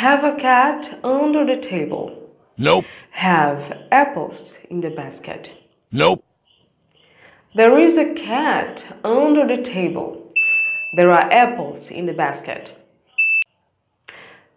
Have a cat under the table. Nope. Have apples in the basket. Nope. There is a cat under the table. There are apples in the basket.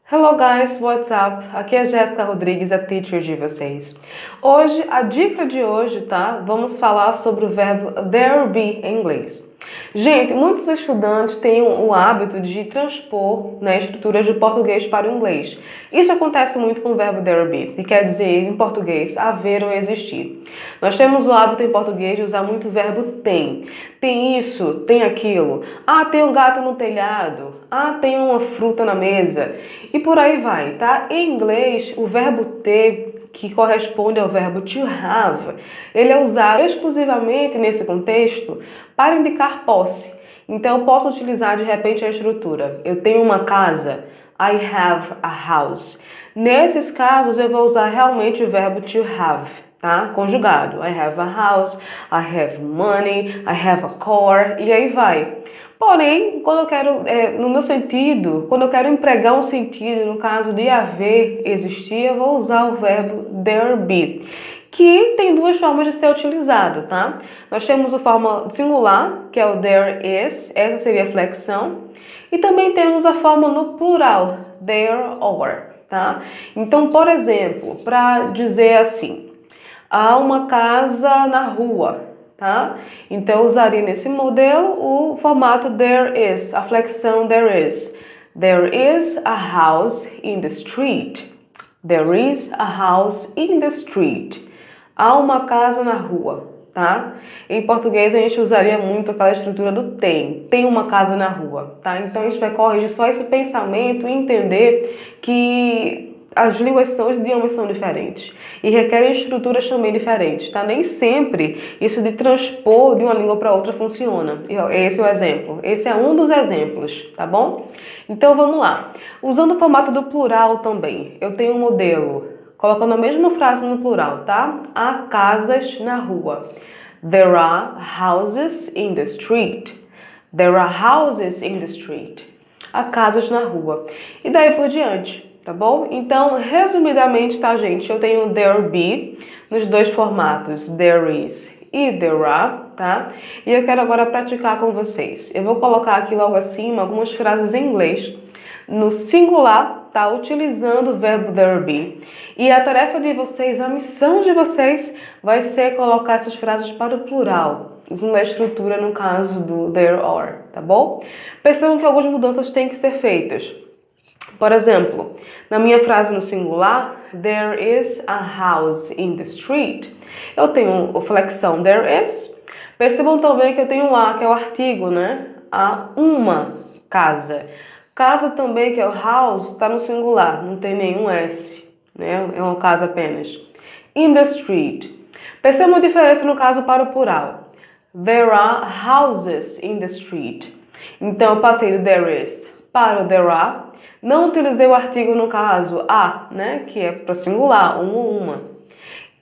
Hello guys, what's up? Aqui é a Jéssica Rodrigues, a teacher de vocês. Hoje, a dica de hoje, tá? Vamos falar sobre o verbo there be em inglês. Gente, muitos estudantes têm o hábito de transpor, né, estruturas de português para o inglês. Isso acontece muito com o verbo there be, que quer dizer em português haver ou existir. Nós temos o hábito em português de usar muito o verbo tem. Tem isso, tem aquilo. Ah, tem um gato no telhado. Ah, tem uma fruta na mesa. E por aí vai, tá? Em inglês, o verbo ter, que corresponde ao verbo to have, ele é usado exclusivamente nesse contexto para indicar posse. Então, eu posso utilizar de repente a estrutura. Eu tenho uma casa. I have a house. Nesses casos, eu vou usar realmente o verbo to have, tá? Conjugado. I have a house, I have money, I have a car, e aí vai. Porém, quando eu quero, no meu sentido, quando eu quero empregar um sentido, no caso de haver, existir, eu vou usar o verbo there be, que tem duas formas de ser utilizado, tá? Nós temos a forma singular, que é o there is, essa seria a flexão, e também temos a forma no plural, there or, tá? Então, por exemplo, para dizer assim, há uma casa na rua, tá? Então, eu usaria nesse modelo o formato there is, a flexão there is. There is a house in the street. There is a house in the street. Há uma casa na rua, tá? Em português, a gente usaria muito aquela estrutura do tem. Tem uma casa na rua, tá? Então, a gente vai corrigir só esse pensamento e entender que as línguas são, os idiomas são diferentes e requerem estruturas também diferentes, tá? Nem sempre isso de transpor de uma língua para outra funciona. Esse é o exemplo. Esse é um dos exemplos, tá bom? Então, vamos lá. Usando o formato do plural também, eu tenho um modelo, colocando a mesma frase no plural, tá? Há casas na rua. There are houses in the street. There are houses in the street. Há casas na rua. E daí por diante. Tá bom? Então, resumidamente, tá, gente? Eu tenho there be nos dois formatos, there is e there are, tá? E eu quero agora praticar com vocês. Eu vou colocar aqui logo acima algumas frases em inglês no singular, tá? Utilizando o verbo there be. E a tarefa de vocês, a missão de vocês vai ser colocar essas frases para o plural, usando a estrutura no caso do there or, tá bom? Percebam que algumas mudanças têm que ser feitas. Por exemplo, na minha frase no singular, there is a house in the street, eu tenho a flexão there is. Percebam também que eu tenho lá, que é o artigo, né? Há uma casa. Casa também, que é o house, está no singular, não tem nenhum S, né? É uma casa apenas. In the street. Percebam a diferença no caso para o plural. There are houses in the street. Então, eu passei do there is para o there are. Não utilizei o artigo no caso a, né, que é para singular, um ou uma.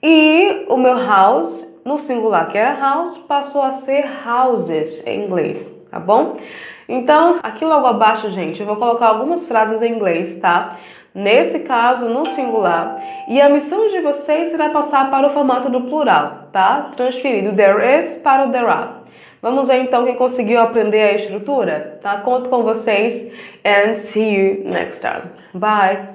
E o meu house, no singular que era house, passou a ser houses em inglês, tá bom? Então, aqui logo abaixo, gente, eu vou colocar algumas frases em inglês, tá? Nesse caso, no singular. E a missão de vocês será passar para o formato do plural, tá? Transferir do there is para o there are. Vamos ver então quem conseguiu aprender a estrutura, tá? Conto com vocês and see you next time. Bye!